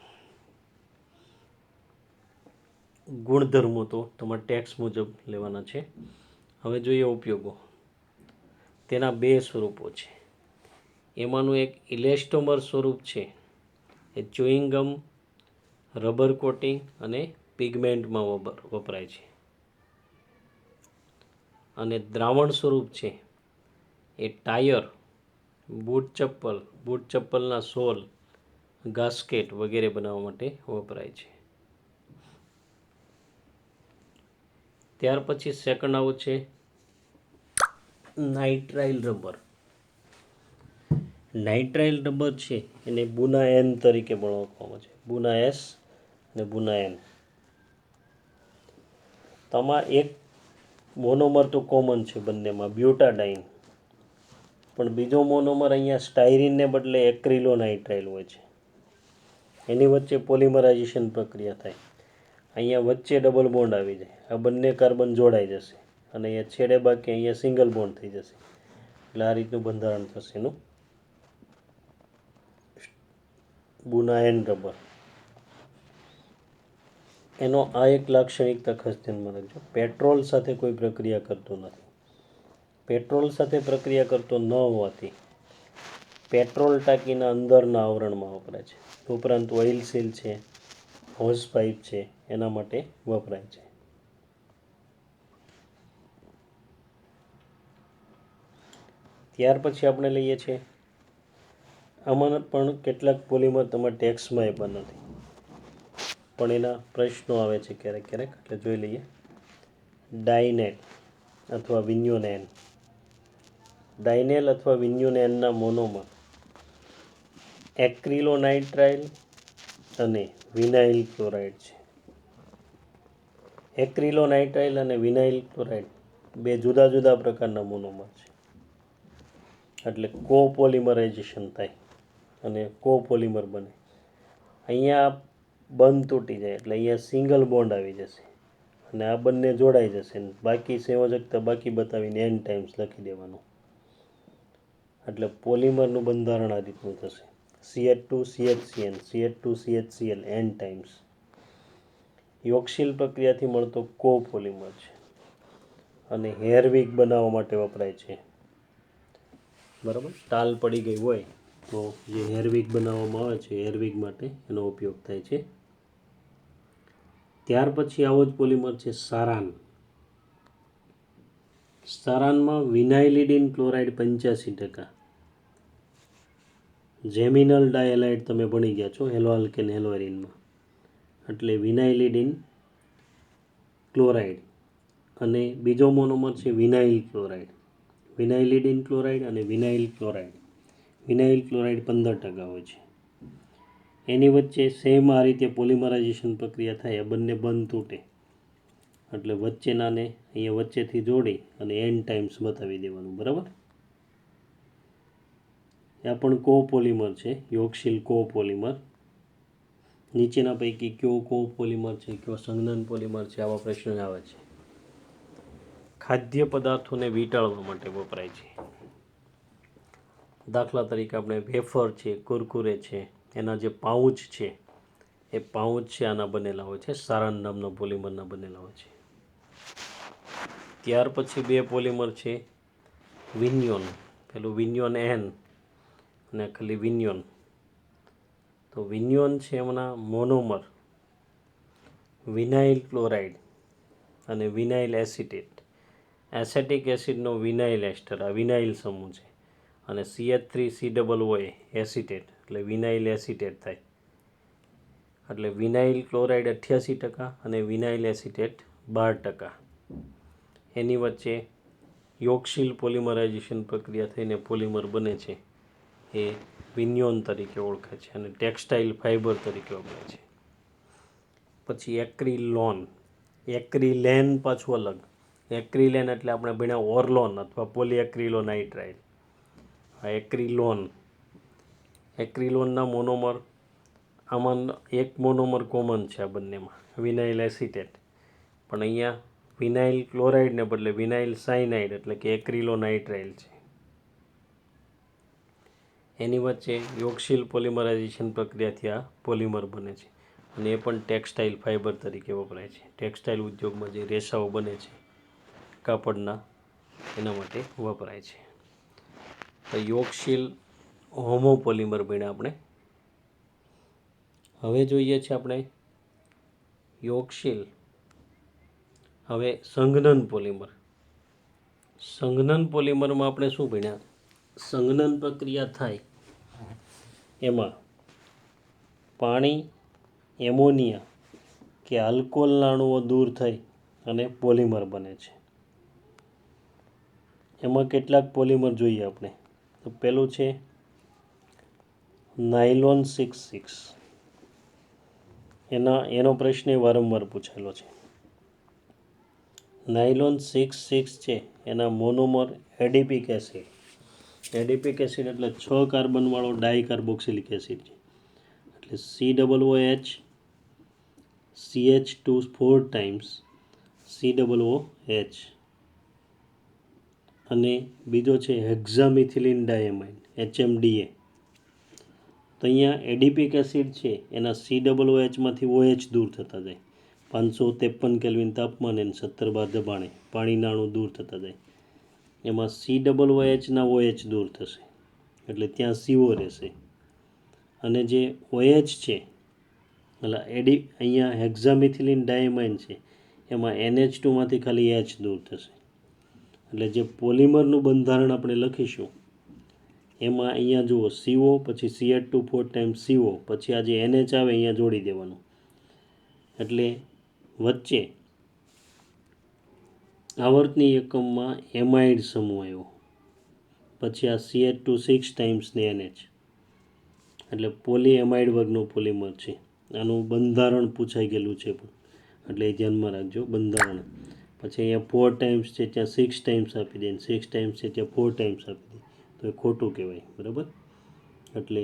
Speaker 1: ગુણધર્મો તો તમારે ટેક્સ મુજબ લેવાના છે. હવે જોઈએ ઉપયોગો. તેના 2 સ્વરૂપો છે. એમાંનું એક ઇલેસ્ટોમર સ્વરૂપ છે, એ ચ્યુઇંગમ, રબર કોટિંગ અને પિગમેન્ટમાં વપરાય છે. અને દ્રાવણ સ્વરૂપ છે એ ટાયર, બૂટ ચપ્પલના સોલ, ગાસ્કેટ વગેરે બનાવવા માટે વપરાય છે. ત્યાર પછી સેકન્ડ આવો છે નાઇટ્રાઇલ રબર. નાઇટ્રાઇલ રબર છે એને બુના એન તરીકે પણ ઓળખવામાં છે, બુના એસ અને બુના એન. આમાં એક મોનોમર તો કોમન છે બંનેમાં, બ્યુટાડાઇન, પણ બીજો મોનોમર અહીંયા સ્ટાયરીનને બદલે એક્રિલોનાઇટ્રાઇલ હોય છે. એની વચ્ચે પોલિમરાઇઝેશન પ્રક્રિયા થાય, અહીંયા વચ્ચે ડબલ બોન્ડ આવી જાય, આ બંને કાર્બન જોડાઈ જશે અને અહીંયા છેડે બાકી અહીંયા સિંગલ બોન્ડ થઈ જશે. એટલે આ રીતનું બંધારણ થશે એનું બુના એન રબર. એનો આ એક લાક્ષણિકતા ખાસ ધ્યાનમાં રાખજો, પેટ્રોલ સાથે કોઈ પ્રક્રિયા કરતો નથી. પેટ્રોલ સાથે પ્રક્રિયા કરતો ન હોવાથી પેટ્રોલ ટાંકીના અંદરના આવરણમાં વપરાય છે. ઉપરાંત ઓઇલ સીલ છે, હોઝ પાઇપ છે, એના માટે વપરાય છે. ત્યાર પછી આપણે લઈએ છીએ, આમાં પણ કેટલાક પોલિમર તમારા ટેક્સમાં આપ્યા નથી, પણ એના પ્રશ્નો આવે છે ક્યારેક ક્યારેક, એટલે જોઈ લઈએ. ડાઇનેલ અથવા વિન્યોનેન. ડાઇનેલ અથવા વિન્યોનેનના મોનોમર એક્રિલોનાઇટ્રાઇલ અને વિનાઇલ ક્લોરાઇડ છે. એક્રિલોનાઇટ્રાઇલ અને વિનાઇલ ક્લોરાઇડ 2 જુદા જુદા પ્રકારના મોનોમર છે, એટલે કોપોલિમરાઇઝેશન થાય અને કોપોલિમર બને. અહીંયા બંધ તૂટી જાય એટલે અહીંયા સિંગલ બોન્ડ આવી જશે અને આ બંને જોડાઈ જશે, બાકી સંયોજકતા બાકી બતાવીને એન ટાઈમ્સ લખી દેવાનું. એટલે પોલિમરનું બંધારણ આ રીતનું થશે, CH2 CHCN, CH2 CHCl n times. યોગશીલ પ્રક્રિયાથી મળતો કોપોલિમર છે અને હેરવિગ બનાવવા માટે વપરાય છે. બરાબર. ટાલ પડી ગઈ હોય તો જે હેરવિગ બનાવવામાં આવે છે, હેરવિગ માટે એનો ઉપયોગ થાય છે. ત્યાર પછી આવો જ પોલિમર છે સારાન. સારાનમાં વિનાઇલિડીન ક્લોરાઇડ 85%, જેમિનલ ડાયલાઇડ તમે ભણી ગયા છો હેલો આલ્કેન હેલોએરિનમાં. એટલે વિનાઇલિડીન ક્લોરાઇડ અને બીજો મોનોમર છે વિનાઇલ ક્લોરાઇડ. વિનાઇલિડીન ક્લોરાઇડ અને વિનાઇલ ક્લોરાઇડ. વિનાઇલ ક્લોરાઇડ 15% હોય છે. એની વચ્ચે સેમ આ રીતે પોલિમરાઇઝેશન પ્રક્રિયા થાય, આ બંને બંધ તૂટે એટલે વચ્ચેનાને અહીંયા વચ્ચેથી જોડી અને એન ટાઈમ્સ બતાવી દેવાનું. બરાબર. આ પણ કોપોલિમર છે, યોગશીલ કોપોલિમર. નીચેના પૈકી કયો કોપોલિમર છે, કયો સંઘનન પોલિમર છે, આવા પ્રશ્નો આવે છે. ખાદ્ય પદાર્થોને વીંટાળવા માટે વપરાય છે. દાખલા તરીકે આપણે વેફર છે, કુરકુરે છે, એના જે પાઉચ છે એ પાઉચ છે આના બનેલા હોય છે, સારાન નામના પોલિમરના બનેલા હોય છે. ત્યાર પછી બે પોલિમર છે વિન્યોન. પેલું વિન્યોન એન અને ખાલી વિન્યોન. તો વિન્યોન છે એમના મોનોમર વિનાઇલ ક્લોરાઇડ અને વિનાઇલ એસિટેટ. એસેટિક એસિડનો વિનાઇલ એસ્ટર, આ વિનાઇલ સમૂહ છે, અને CH3COO એસિટેટ એટલે વિનાઇલ એસિટેટ થાય. એટલે વિનાઇલ ક્લોરાઇડ 88% અને વિનાઇલ એસિટેટ 12%. એની વચ્ચે યોગશીલ પોલિમરાઇઝેશન પ્રક્રિયા થઈને પોલિમર બને છે, એ વિન્યોન તરીકે ઓળખાય છે અને ટેક્સટાઇલ ફાઇબર તરીકે ઓળખાય છે. પછી એક્રિલોન. એક્રિલેન પાછું અલગ. એક્રિલેન એટલે આપણે ભણ્યા ઓર્લોન અથવા પોલીએક્રિલોનાઇટ્રાઇલ. આ એક્રિલોન. એક્રિલોનના મોનોમર, આમાં એક મોનોમર કોમન છે આ બંનેમાં, વિનાઇલ એસિટેટ. પણ અહીંયા વિનાઇલ ક્લોરાઇડને બદલે વિનાઇલ સાયનાઇડ એટલે કે એક્રિલોનાઇટ્રાઇલ છે. એની વચ્ચે યોગશીલ પોલિમરાઇઝેશન પ્રક્રિયાથી આ પોલિમર બને છે અને એ પણ ટેક્સટાઇલ ફાઇબર તરીકે વપરાય છે. ટેક્સટાઇલ ઉદ્યોગમાં જે રેસાઓ બને છે કાપડના, એના માટે વપરાય છે. તો યોગશીલ હોમોપોલિમર ભણ્યા આપણે. હવે જોઈએ છે આપણે યોગશીલ, હવે સંઘનન પોલિમર. સંઘનન પોલિમરમાં આપણે શું ભણ્યા? સંઘનન પ્રક્રિયા થાય એમાં પાણી, એમોનિયા કે આલ્કોહોલના અણુઓ દૂર થઈ અને પોલિમર બને છે. એમાં કેટલાક પોલિમર જોઈએ આપણે. તો પહેલું છે નાયલોન 6,6. એનો પ્રશ્ન વારંવાર પૂછેલો છે. નાયલોન 6,6 છે એના મોનોમર એડિપિક એસિડ. એડિપિક એસિડ એટલે 6 કાર્બનવાળો ડાયકાર્બોક્સિલિક એસિડ છે. એટલે COOH CH2 4 ટાઈમ્સ COOH. અને બીજો છે હેક્ઝામિથિલિન ડાયમાઇન HMDA. તો અહીંયા એડિપિક એસિડ છે એના COOHમાંથી OH દૂર થતા જાય 553 કેલ્વિન તાપમાને અને 17 બાર દબાણે પાણીના અણુ દૂર થતા જાય. એમાં COOHના OH દૂર થશે એટલે ત્યાં CO રહેશે. અને જે OH છે એટલે અહીંયા હેક્ઝામિથિલિન ડાયમાઇન છે એમાં NH2માંથી ખાલી H દૂર થશે. એટલે જે પોલિમરનું બંધારણ આપણે લખીશું એમાં અહીંયા જુઓ CO પછી CH2 4 ટાઈમ્સ CO પછી આ જે NH આવે અહીંયા જોડી દેવાનું. એટલે વચ્ચે આવર્તની એકમમાં એમાઇડ સમૂહ આવ્યો, પછી આ CH2 6 ટાઈમ્સ ને NH એટલે પોલીએમાઇડ વર્ગનો પોલિમર છે. આનું બંધારણ પૂછાઈ ગયેલું છે પણ, એટલે એ ધ્યાનમાં રાખજો બંધારણ. પછી અહીંયા 4 ટાઈમ્સ છે ત્યાં 6 ટાઈમ્સ આપી દે, 6 ટાઈમ્સ છે ત્યાં 4 ટાઈમ્સ આપી દે, તો એ ખોટું કહેવાય. બરાબર. એટલે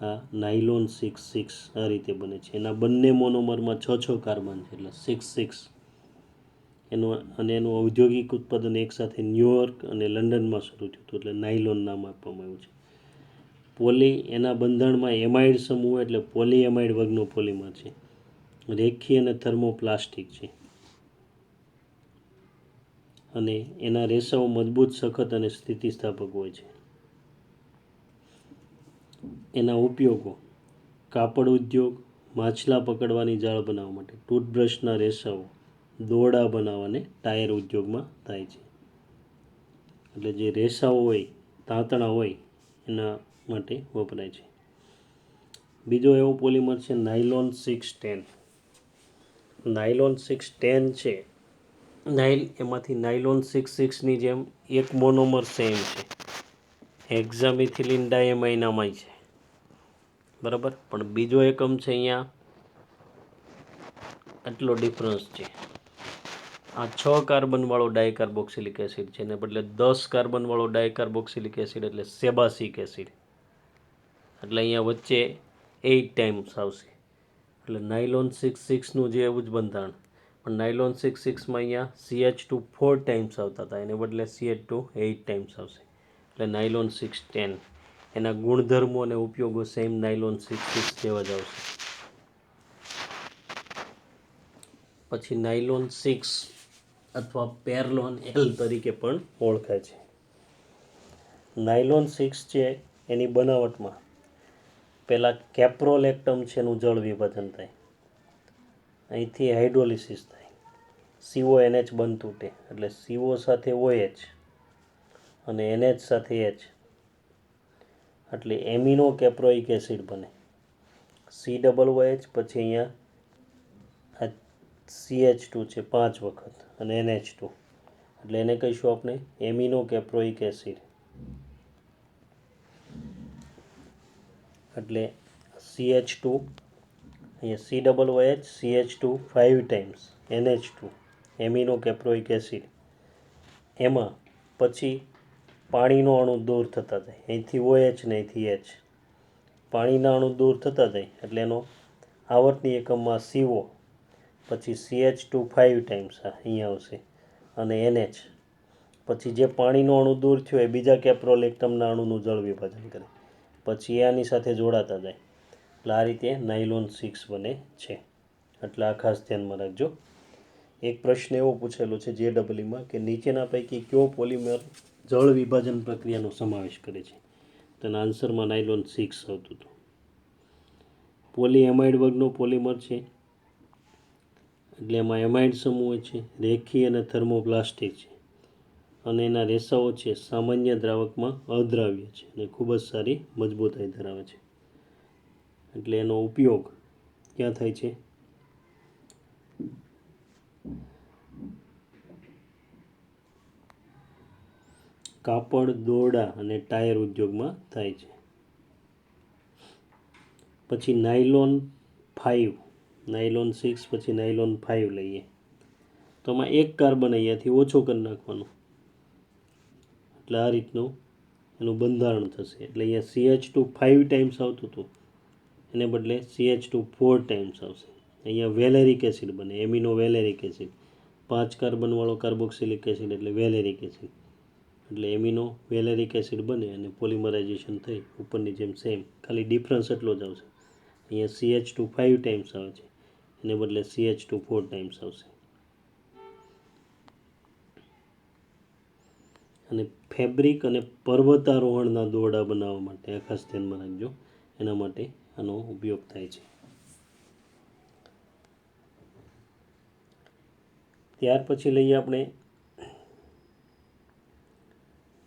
Speaker 1: આ નાયલોન 6,6 આ રીતે બને છે. એના બંને મોનોમરમાં 6 કાર્બન છે એટલે 6,6. એનું ઔદ્યોગિક ઉત્પાદન એકસાથે ન્યુયોર્ક અને લંડનમાં શરૂ થયું હતું એટલે નાયલોન નામ આપવામાં આવ્યું છે. એના બંધારણમાં એમાઇડ સમૂહ એટલે પોલીએમાઇડ વર્ગનો પોલિમર છે. રેખીય અને થર્મોપ્લાસ્ટિક છે અને એના રેસાઓ મજબૂત, સખત અને સ્થિતિસ્થાપક હોય છે. એના ઉપયોગો કાપડ ઉદ્યોગ, માછલા પકડવાની જાળ બનાવવા માટે, ટૂથબ્રશના રેસાઓ, દોરડા બનાવવા અને ટાયર ઉદ્યોગમાં થાય છે. એટલે જે રેસાઓ હોય, તાંતણા હોય, એના માટે વપરાય છે. બીજો એવો પોલિમર છે નાયલોન 610. નાયલોન 610 છે એમાંથી નાયલોન 66ની જેમ એક મોનોમર સેમ છે, હેક્ઝામિથિલિન ડાયમાઇનામાઇડ છે, બરાબર. પણ બીજો એકમ છે અહીંયા આટલો ડિફરન્સ છે. આ 6 કાર્બનવાળો ડાયકાર્બોક્સિલિક એસિડ છે, એને બદલે 10 કાર્બનવાળો ડાયકાર્બોક્સિલિક એસિડ એટલે સેબાસિક એસિડ. એટલે અહીંયા વચ્ચે 8 ટાઈમ્સ આવશે. એટલે નાયલોન 66નું જે એવું જ બંધારણ, પણ નાયલોન 66માં અહીંયા CH2 4 ટાઈમ્સ આવતા હતા, એને બદલે CH2 8 ટાઈમ્સ આવશે. એટલે નાયલોન 610. એના ગુણધર્મો અને ઉપયોગો સેમ નાયલોન 66 જેવા જ આવશે. પછી નાયલોન 6 અથવા પેરલોન L તરીકે પણ ઓળખાય છે. નાયલોન 6 છે એની બનાવટમાં પહેલાં કેપ્રોલેક્ટમ છે એનું જળ વિભાજન થાય, અહીંથી હાઇડ્રોલિસિસ થાય, CONH બંધ તૂટે એટલે CO સાથે OH અને NH સાથે H એટલે એમિનો કેપ્રોઇક એસિડ બને. COOH પછી અહીંયા આ CH2 છે 5 વખત અને NH2 એટલે એને કહીશું આપણે એમિનો કેપ્રોઇક એસિડ. એટલે CH2 અહીંયા COOH CH2 5 times NH2 amino caproic acid. એમાં પછી પાણીનો અણુ દૂર થતા જાય, અહીંથી OH ને અહીંથી H, પાણીના અણુ દૂર થતા જાય એટલે એનો આવર્તની એકમમાં CO, પછી CH2 5 ટાઈમ્સ અહીંયા આવશે અને NH, પછી જે પાણીનો અણુ દૂર થયો એ બીજા કેપ્રોલેક્ટમના અણુનું જળ વિભાજન કરે, પછી આની સાથે જોડાતા જાય. એટલે આ રીતે નાયલોન 6 બને છે. એટલે આ ખાસ ધ્યાનમાં રાખજો. એક પ્રશ્ન એવો પૂછેલો છે JEEમાં કે નીચેના પૈકી કયો પોલિમર જળ વિભાજન પ્રક્રિયાનો સમાવેશ કરે છે? તો એના આન્સરમાં નાયલોન 6 આવતું હતું. પોલીએમાઇડ વર્ગનો પોલિમર છે એટલે એમાં એમાઇડ સમૂહ હોય છે, રેખી અને થર્મોપ્લાસ્ટિક છે અને એના રેસાઓ છે સામાન્ય દ્રાવકમાં અદ્રાવ્ય છે અને ખૂબ જ સારી મજબૂતાઈ ધરાવે છે. એટલે એનો ઉપયોગ ક્યાં થાય છે? કાપડ, દોરડા અને ટાયર ઉદ્યોગમાં થાય છે. પછી નાયલોન 5, નાયલોન 6 પછી નાયલોન 5 લઈએ તો આમાં એક કાર્બન અહીંયાથી ઓછો કરી નાખવાનો, એટલે આ રીતનું એનું બંધારણ થશે. એટલે અહીંયા CH2 5 ટાઈમ્સ આવતું હતું એને બદલે CH2 4 ટાઈમ્સ આવશે. અહીંયા વેલેરિક એસિડ બને, એમિનો વેલેરિક એસિડ. 5 કાર્બનવાળો કાર્બોક્સિલિક એસિડ એટલે વેલેરિક એસિડ, એટલે એમિનો વેલેરિક એસિડ બને અને પોલિમરાઇઝેશન થઈ ઉપરની જેમ સેમ, ખાલી ડિફરન્સ એટલો જ આવશે. અહીંયા CH2 5 ટાઈમ્સ આવે છે એને બદલે CH2 4 ટાઈમ્સ આવશે. અને ફેબ્રિક અને પર્વતારોહણના દોરડા બનાવવા માટે આ ખાસ ધ્યાનમાં રાખજો, એના માટે આનો ઉપયોગ થાય છે. ત્યાર પછી લઈએ આપણે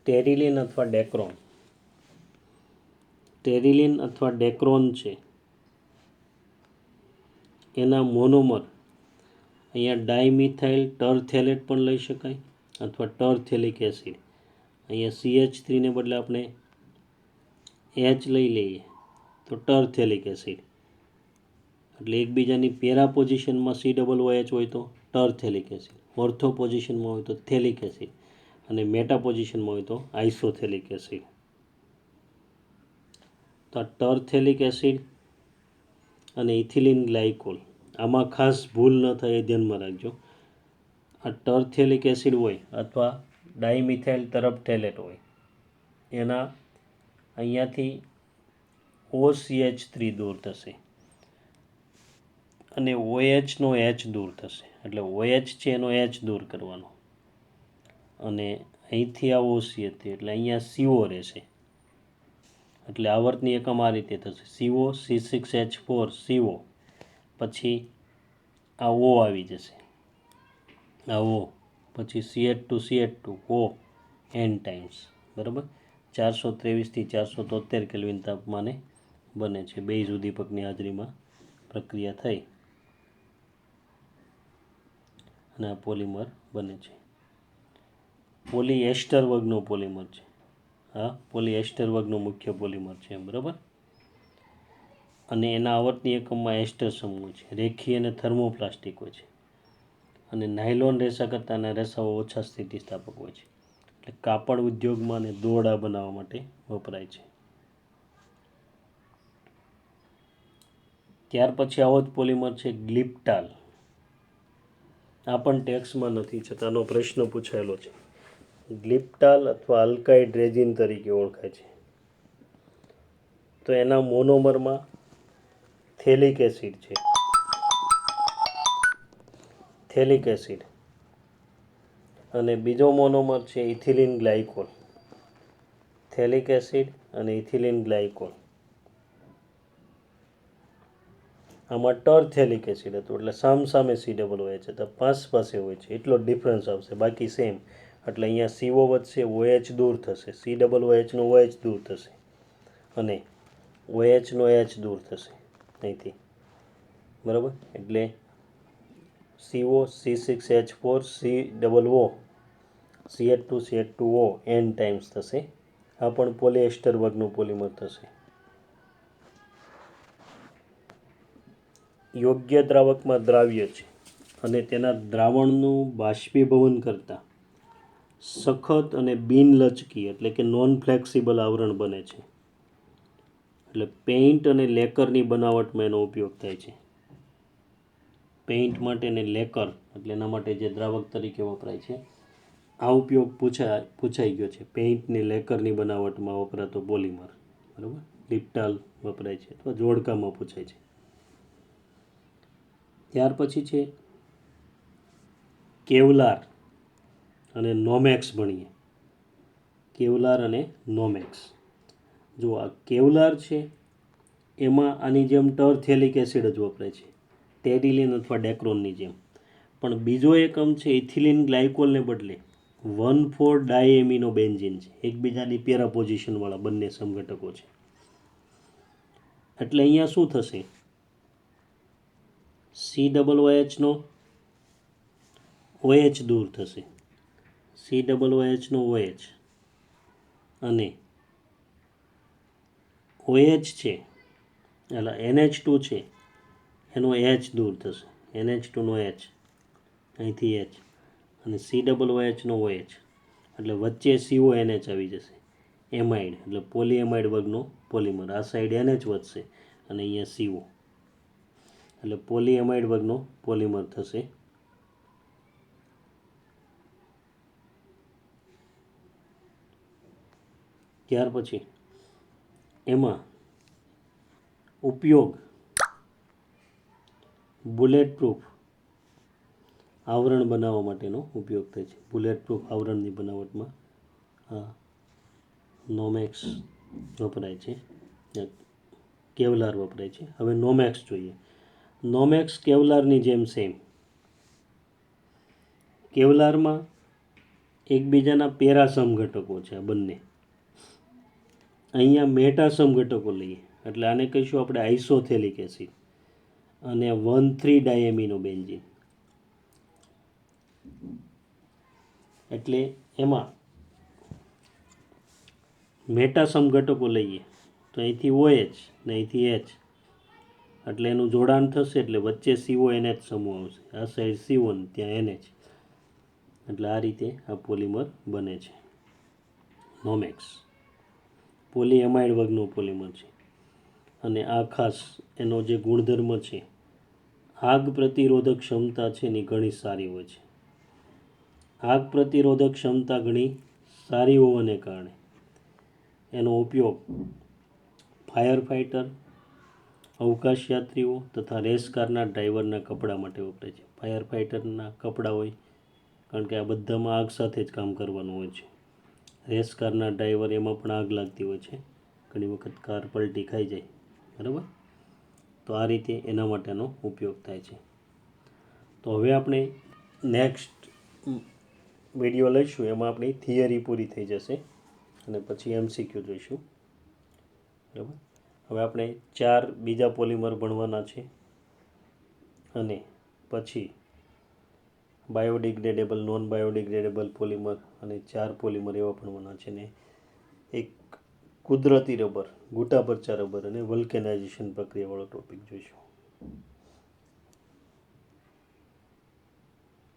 Speaker 1: ટેરિલિન અથવા ડેક્રોન. ટેરિલિન અથવા ડેક્રોન છે એના મોનોમર અહીંયા ડાયમિથાઇલ ટરથેલેટ પણ લઈ શકાય અથવા ટરથેલિક એસિડ. અહીંયા CH3 ને બદલે આપણે H લઈ લઈએ તો ટરથેલિક એસિડ, એટલે એકબીજાની પેરા પોઝિશનમાં COOH હોય તો ટરથેલિક એસિડ, ઓર્થો પોઝિશનમાં હોય તો થેલિક એસિડ અને મેટા પોઝિશનમાં હોય તો આઇસોથેલિક એસિડ. તો આ ટરથેલિક એસિડ અને ઇથિલિન ગ્લાયકોલ, આમાં ખાસ ભૂલ ન થાય એ ધ્યાનમાં રાખજો. આ ટરથેલિક એસિડ હોય અથવા ડાયમિથાઇલ ટરફ્થેલેટ હોય એના અહીંયાથી OCH3 દૂર થશે અને OH નો H દૂર થશે, એટલે OH છે એનો H દૂર કરવાનો અને અહીંથી આ OCH3 એટલે અહીંયા CO રહેશે. એટલે આવર્તની એકમ આ રીતે થશે CO C6H4 CO, પછી આ O આવી જશે, આ O, પછી CH2 CH2 O n times, બરાબર. 423થી 473 કેલ્વિન તાપમાને બને છે. બેઝ ઉદ્દીપકની હાજરીમાં પ્રક્રિયા થઈ અને આ પોલિમર બને છે. પોલિએસ્ટર વર્ગનો પોલિમર છે. આ પોલિએસ્ટર વર્ગનો મુખ્ય પોલિમર છે, બરાબર. અને એના આવર્તની એકમમાં એસ્ટર સમૂહ છે. રેખીય અને થર્મોપ્લાસ્ટિક હોય છે અને નાયલોન રેસા કરતાં રેસાઓ ઓછા સ્થિતિસ્થાપક હોય છે. એટલે કાપડ ઉદ્યોગમાં અને દોરડા બનાવવા માટે વપરાય છે. ત્યાર પછી આવો જ પોલિમર છે ગ્લિપ્ટાલ. આ પણ ટેક્સમાં નથી છતાં આનો પ્રશ્ન પૂછાયેલો છે. ગ્લિપ્ટાલ અથવા આલ્કાઇડ રેઝિન તરીકે ઓળખાય છે. તો એના મોનોમરમાં થેલિક એસિડ છે. થેલિક એસિડ અને બીજો મોનોમર છે ઇથિલિન ગ્લાયકોલ. થેલિક એસિડ અને ઇથિલિન ગ્લાયકોલ. આમાં ટરથેલિક એસિડ હતું એટલે સામસામે COOH હતા, પાસે હોય છે, એટલો ડિફરન્સ આવશે, બાકી સેમ. એટલે અહીંયા CO વધશે, OH દૂર થશે, COOH નો OH દૂર થશે અને OH નો H દૂર થશે અહીંથી, બરાબર. એટલે CO C6H4 COO CH2CH2O N times થશે. આ પણ પોલિએસ્ટર વર્ગનું પોલિમર થશે. યોગ્ય દ્રાવકમાં દ્રાવ્ય છે અને તેના દ્રાવણનું બાષ્પીભવન કરતાં સખત અને બિનલચકી એટલે કે નોન ફ્લેક્સિબલ આવરણ બને છે. એટલે પેઇન્ટ અને લેકરની બનાવટમાં એનો ઉપયોગ થાય છે. પેઇન્ટ માટે ને લેકર એટલે એના માટે જે દ્રાવક તરીકે વપરાય છે, આ ઉપયોગ પૂછાઈ ગયો છે. પેઇન્ટ ને લેકરની બનાવટમાં વપરાતો પોલિમર, બરાબર. ગ્લિપ્ટાલ વપરાય છે અથવા જોડકામાં પૂછાય છે. ત્યાર પછી છે કેવલાર અને નોમેક્સ ભણીએ. કેવલાર અને નોમેક્સ. જો આ કેવલાર છે એમાં આની જેમ ટરથેલિક એસિડ જ વપરાય છે, ટેરિલિન અથવા ડેક્રોનની જેમ. પણ બીજો એકમ છે ઇથિલિન ગ્લાયકોલને બદલે 1,4-ડાયએમિનો બેન્ઝીન છે. એકબીજાની પેરા પોઝિશનવાળા બંને સમઘટકો છે. એટલે અહીંયા શું થશે? COOH નો OH દૂર થશે, COOH નો OH અને OH છે એટલે NH2 છે એનો H દૂર થશે, NH2 નો H અહીંથી H અને COOH નો OH એટલે વચ્ચે CONH આવી જશે. એમાઇડ એટલે પોલીએમાઇડ વર્ગનો પોલિમર. આ સાઈડ NH વધશે અને અહીંયા CO એટલે પોલીએમાઇડ વર્ગનો પોલિમર થશે. ત્યાર પછી એમાં ઉપયોગ બુલેટ પ્રૂફ આવરણ બનાવવા માટેનો ઉપયોગ થાય છે. બુલેટ પ્રૂફ આવરણની બનાવટમાં આ નોમેક્સ વપરાય છે, કેવલાર વપરાય છે. હવે નોમેક્સ જોઈએ. નોમેક્સ કેવલારની જેમ સેમ. કેવલારમાં એકબીજાના પેરા સમઘટકો છે આ બંને. અહીંયા મેટા સમઘટકો લઈએ એટલે આને કહીશું આપણે આઇસોથેલિક એસિડ અને 1,3-ડાયએમિનો બેન્ઝીન. એટલે એમાં મેટા સમઘટકો લઈએ તો અહીંથી OH ને અહીંથી H એટલે એનું જોડાણ થશે એટલે વચ્ચે CONH સમૂહ આવશે. આ સાઈડ CO ને ત્યાં NH એટલે આ રીતે આ પોલિમર બને છે. નોમેક્સ પોલીએમાઇડ વર્ગનો પોલિમર છે અને આ ખાસ એનો જે ગુણધર્મ છે, આગ પ્રતિરોધક ક્ષમતા છે એની ઘણી સારી હોય છે. આગ પ્રતિરોધક ક્ષમતા ઘણી સારી હોવાને કારણે એનો ઉપયોગ ફાયર ફાઇટર, અવકાશયાત્રીઓ તથા રેસકારના ડ્રાઈવરના કપડાં માટે વપરાય છે. ફાયર ફાઇટરના કપડાં હોય કારણ કે આ બધામાં આગ સાથે જ કામ કરવાનું હોય છે. રેસકારના ડ્રાઈવર એમાં પણ આગ લાગતી હોય છે, ઘણી વખત કાર પલટી ખાઈ જાય, બરાબર. તો આ રીતે એના માટેનો ઉપયોગ થાય છે. તો હવે આપણે નેક્સ્ટ વિડીયો લઈશું, એમાં આપણી થિયરી પૂરી થઈ જશે. અને પછી MCQ જોઈશું. બરાબર. હવે આપણે 4 બીજા પોલિમર ભણવાના છે અને પછી બાયોડિગ્રેડેબલ, નોન બાયોડિગ્રેડેબલ પોલિમર અને 4 પોલિમર એવા ભણવાના છે ને એક કુદરતી રબર, ગુટા પરચા રબર અને વલ્કેનાઇઝેશન પ્રક્રિયાવાળો ટોપિક જોઈશું.